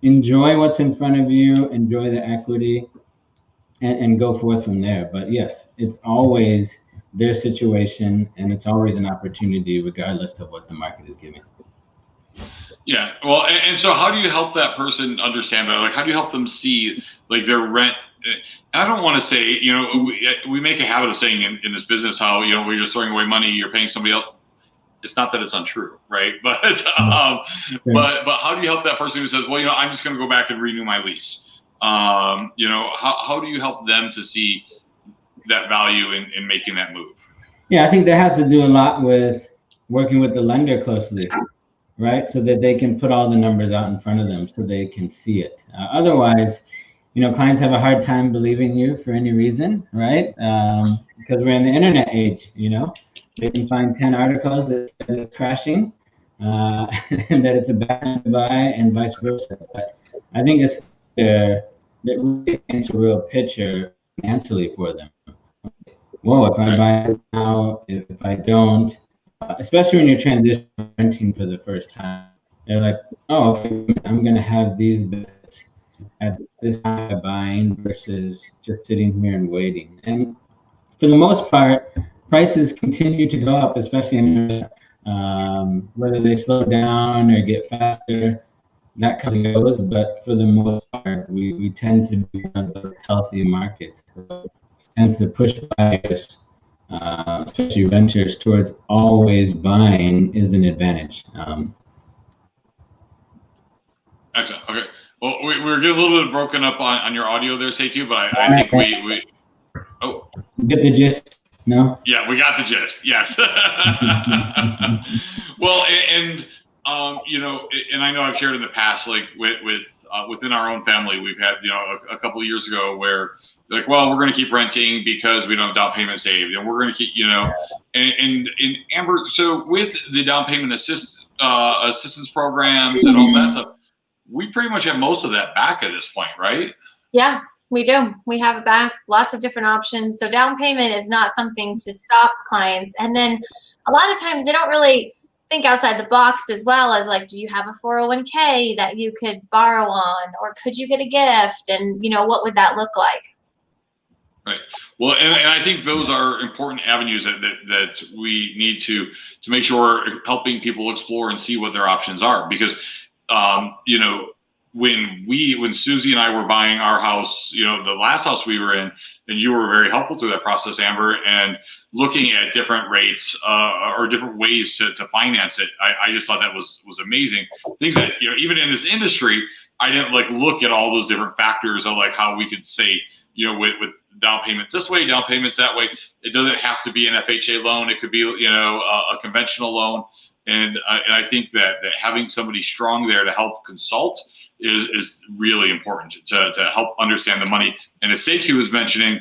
Enjoy what's in front of you, enjoy the equity, and go forth from there. But yes, it's always their situation, and it's always an opportunity regardless of what the market is giving. Yeah, well, and so how do you help that person understand that? Like, how do you help them see, like, their rent? And I don't want to say, you know, we make a habit of saying in this business how, you know, we're just throwing away money, you're paying somebody else. It's not that it's untrue, right? But but how do you help that person who says, well, you know, I'm just going to go back and renew my lease? You know, how do you help them to see that value in making that move? Yeah, I think that has to do a lot with working with the lender closely, right? So that they can put all the numbers out in front of them so they can see it. Otherwise, you know, clients have a hard time believing you for any reason, right? Because we're in the internet age, you know. They can find 10 articles that says it's crashing, and that it's a bad time to buy, and vice versa. But I think it's that really paints a real picture financially for them. Whoa, if I buy now, if I don't, especially when you're transitioning renting for the first time, they're like, oh, okay, I'm going to have these bets at this time of buying versus just sitting here and waiting. And for the most part, prices continue to go up, especially in whether they slow down or get faster, that comes and goes. But for the most part, we tend to be one of those healthy markets. So it tends to push buyers, especially renters, towards always buying is an advantage. Excellent. Okay. Well, we're getting a little bit broken up on your audio there, Seyoue, but I think we oh. Get the gist? No? Yeah, we got the gist. Yes. Well, and you know, and I know I've shared in the past, like within our own family, we've had, you know, a couple of years ago where like, well, we're going to keep renting because we don't have down payment saved, and we're going to keep, you know, and Amber, so with the down payment assistance programs and all that stuff, we pretty much have most of that back at this point, right? Yeah, we do. We have it back, lots of different options. So down payment is not something to stop clients. And then a lot of times they don't really think outside the box as well as like, do you have a 401k that you could borrow on, or could you get a gift? And, you know, what would that look like? Right. Well, and I think those are important avenues that we need to make sure we're helping people explore and see what their options are. Because, you know, when Susie and I were buying our house, you know, the last house we were in, and you were very helpful through that process, Amber, and looking at different rates or different ways to finance it. I just thought that was amazing. Things that, you know, even in this industry, I didn't like look at all those different factors of like how we could say, you know, with down payments this way, down payments that way. It doesn't have to be an FHA loan. It could be, you know, a conventional loan. And I think that having somebody strong there to help consult is really important to help understand the money. And as Seyoue was mentioning,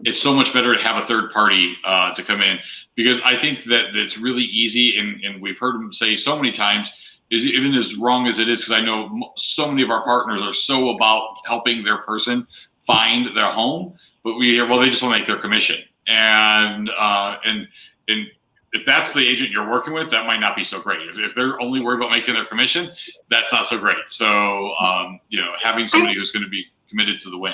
it's so much better to have a third party to come in, because I think that it's really easy, and we've heard them say so many times, is even as wrong as it is, because I know so many of our partners are so about helping their person find their home, but we hear, well, they just want to make their commission, and if that's the agent you're working with, that might not be so great. If they're only worried about making their commission, that's not so great. So having somebody who's going to be committed to the win.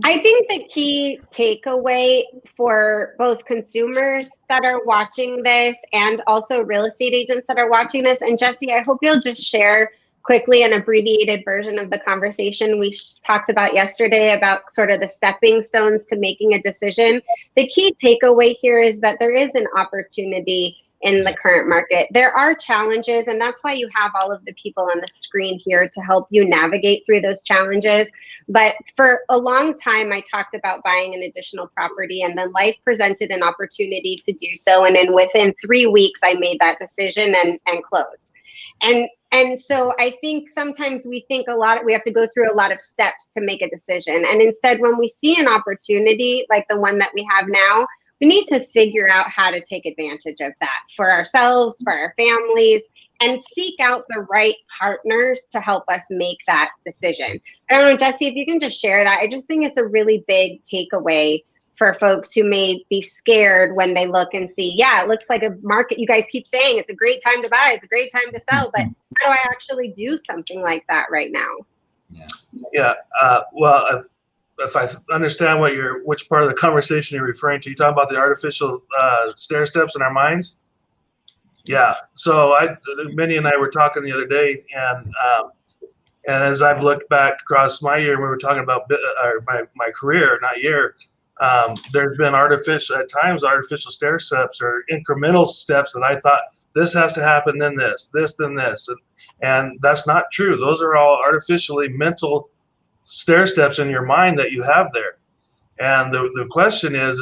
I think the key takeaway for both consumers that are watching this and also real estate agents that are watching this, and Jesse, I hope you'll just share quickly an abbreviated version of the conversation we talked about yesterday about sort of the stepping stones to making a decision. The key takeaway here is that there is an opportunity in the current market. There are challenges, and that's why you have all of the people on the screen here to help you navigate through those challenges. But for a long time, I talked about buying an additional property, and then life presented an opportunity to do so. And then within 3 weeks, I made that decision and closed. And so I think sometimes we think we have to go through a lot of steps to make a decision. And instead, when we see an opportunity like the one that we have now, we need to figure out how to take advantage of that for ourselves, for our families, and seek out the right partners to help us make that decision. I don't know, Jesse, if you can just share that. I just think it's a really big takeaway for folks who may be scared when they look and see, yeah, it looks like a market. You guys keep saying it's a great time to buy, it's a great time to sell, but how do I actually do something like that right now? Yeah. Well, if I understand which part of the conversation you're referring to, you talking about the artificial stair steps in our minds? Yeah. So Mindy and I were talking the other day, and as I've looked back across my year, we were talking about my career, not year. There's been artificial stair steps or incremental steps that I thought this has to happen, then this, then this, and that's not true. Those are all artificially mental stair steps in your mind that you have there. And the question is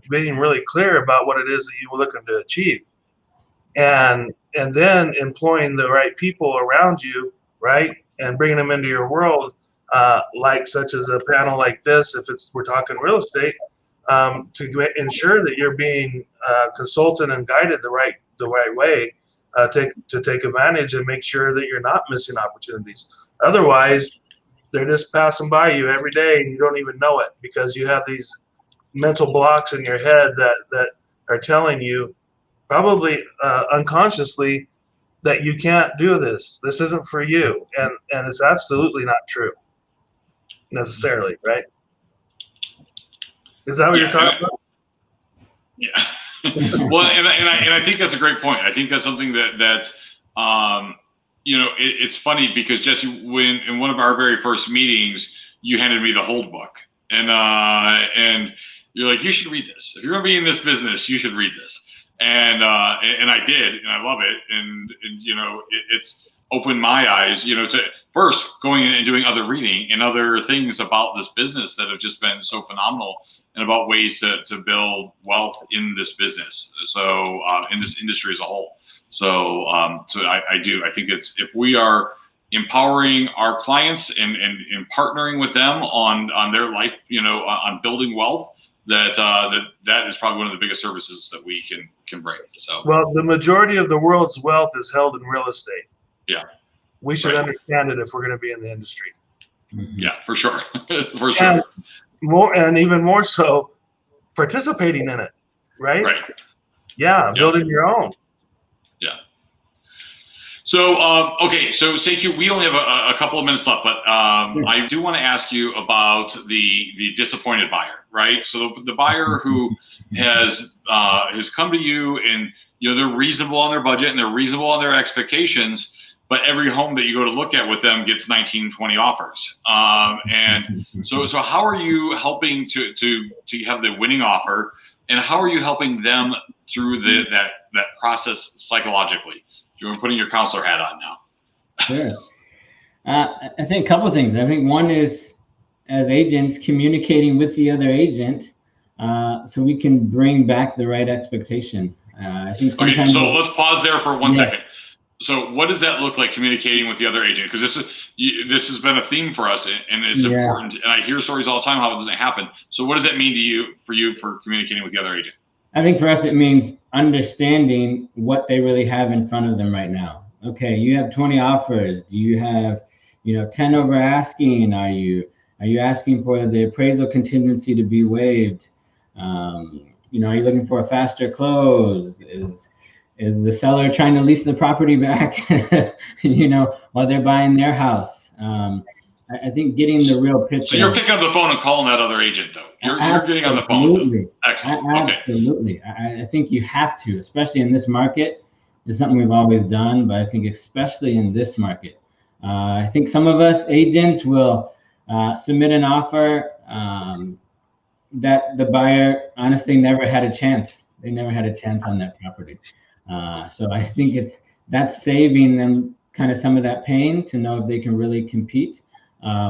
being really clear about what it is that you're looking to achieve, and then employing the right people around you, right, and bringing them into your world, like such as a panel like this, if we're talking real estate, to ensure that you're being consulted and guided the right way to take advantage and make sure that you're not missing opportunities. Otherwise, they're just passing by you every day and you don't even know it, because you have these mental blocks in your head that are telling you, probably unconsciously, that you can't do this. This isn't for you. And it's absolutely not true necessarily, right? Is that what you're talking about? Yeah. Well, and I think that's a great point. I think that's something that it's funny because, Jesse, when in one of our very first meetings, you handed me the hold book, and you're like, you should read this. If you're going to be in this business, you should read this. And I did, and I love it. And it's opened my eyes, to first going in and doing other reading and other things about this business that have just been so phenomenal, and about ways to build wealth in this business. So in this industry as a whole. So I think if we are empowering our clients and partnering with them on their life, on building wealth, that is probably one of the biggest services that we can bring. So, well, the majority of the world's wealth is held in real estate. Yeah, we should understand it if we're going to be in the industry. Yeah, for sure, for sure. And even more so, participating in it, right? Right. Yeah, building your own. Yeah. So, okay, so Seyoue, we only have a couple of minutes left, but I do want to ask you about the disappointed buyer, right? So the buyer who has come to you, and they're reasonable on their budget and they're reasonable on their expectations, but every home that you go to look at with them gets 19, 20 offers. And so how are you helping to have the winning offer, and how are you helping them through that process psychologically? You're putting your counselor hat on now. Sure. I think a couple of things. I think one is, as agents, communicating with the other agent so we can bring back the right expectation. I think okay, so let's pause there for 1 second. So what does that look like communicating with the other agent? Because this has been a theme for us, and it's important. And I hear stories all the time how it doesn't happen. So what does that mean to you for communicating with the other agent? I think for us it means understanding what they really have in front of them right now. Okay, you have 20 offers. Do you have 10 over asking? Are you asking for the appraisal contingency to be waived? Are you looking for a faster close? Is the seller trying to lease the property back, while they're buying their house? I think getting the real picture. So you're picking up the phone and calling that other agent, though. You're getting on the phone with them. Excellent. Absolutely. I think you have to, especially in this market. It's something we've always done, but I think especially in this market. I think some of us agents will submit an offer that the buyer honestly never had a chance. They never had a chance on that property. So I think that's saving them kind of some of that pain to know if they can really compete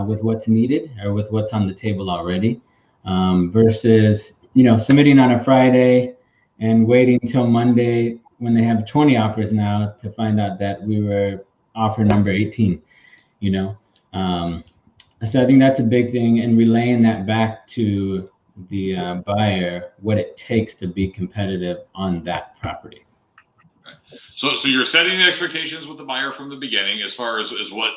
with what's needed or with what's on the table already, versus submitting on a Friday and waiting until Monday when they have 20 offers now to find out that we were offer number 18. So I think that's a big thing, and relaying that back to the buyer what it takes to be competitive on that property. So you're setting the expectations with the buyer from the beginning as far as what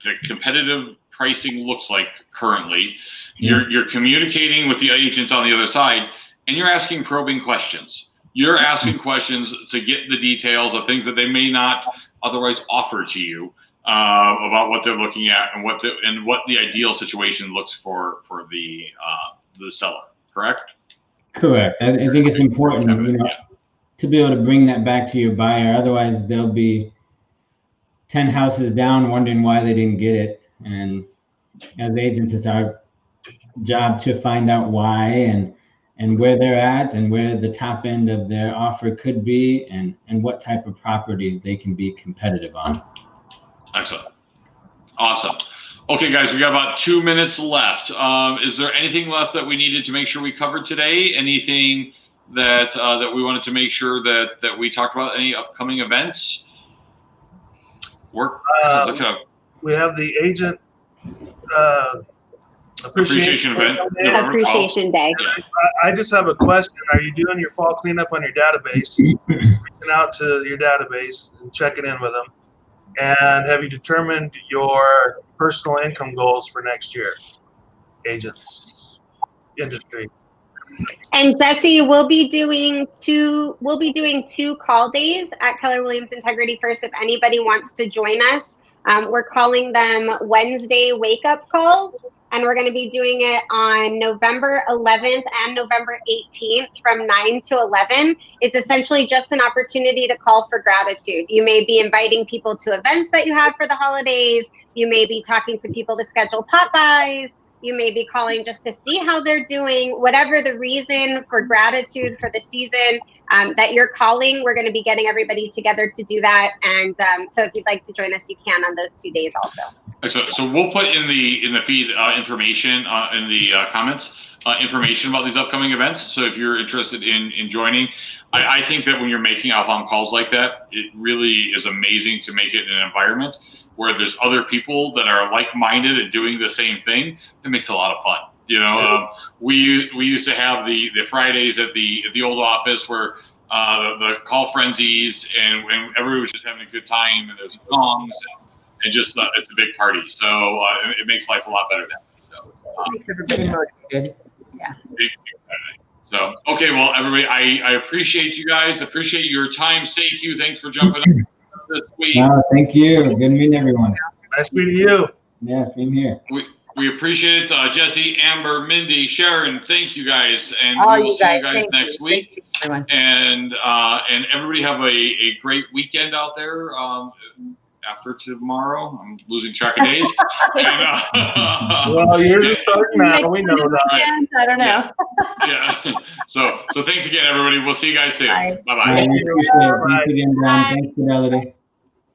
the competitive pricing looks like currently. You're communicating with the agents on the other side, and you're asking probing questions. You're asking questions to get the details of things that they may not otherwise offer to you about what they're looking at and what the ideal situation looks for the seller. Correct? Correct. I think it's important, to be able to bring that back to your buyer. Otherwise, they'll be 10 houses down wondering why they didn't get it. And as agents, it's our job to find out why and where they're at and where the top end of their offer could be and what type of properties they can be competitive on. Excellent. Awesome. Okay, guys, we got about 2 minutes left. Is there anything left that we needed to make sure we covered today? Anything that we wanted to make sure that we talked about? Any upcoming events? We have the agent appreciation event. Appreciation Day. I just have a question. Are you doing your fall cleanup on your database? Reaching out to your database and checking in with them? And have you determined your personal income goals for next year? Agents, industry. And Jesse, we'll be doing two call days at Keller Williams Integrity First. If anybody wants to join us, we're calling them Wednesday wake up calls, and we're going to be doing it on November 11th and November 18th from 9 to 11. It's essentially just an opportunity to call for gratitude. You may be inviting people to events that you have for the holidays. You may be talking to people to schedule pop-bys. You may be calling just to see how they're doing. Whatever the reason for gratitude for the season that you're calling, we're going to be getting everybody together to do that. And so if you'd like to join us, you can on those 2 days also. Excellent. So we'll put in the feed information in the comments, information about these upcoming events. So if you're interested in joining, I think that when you're making outbound calls like that, it really is amazing to make it in an environment where there's other people that are like-minded and doing the same thing. It makes a lot of fun. We used to have the Fridays at the old office where the call frenzies and everybody was just having a good time, and there's songs and just it's a big party. So it makes life a lot better that way. So makes everybody motivated. Yeah. So okay, well, everybody, I appreciate you guys. Appreciate your time. Seyoue, thanks for jumping in this week. Thank you. Good meeting everyone. Nice meeting you. Yeah, same here. We appreciate it. Jesse, Amber, Mindy, Sharon, thank you guys. And we will see you guys next week. And everybody have a great weekend out there. After tomorrow, I'm losing track of days. Well, yours is starting now. We know that. I don't know. Yeah. So thanks again, everybody. We'll see you guys soon. Bye-bye. Thanks again, Don. Thanks, Fidelity.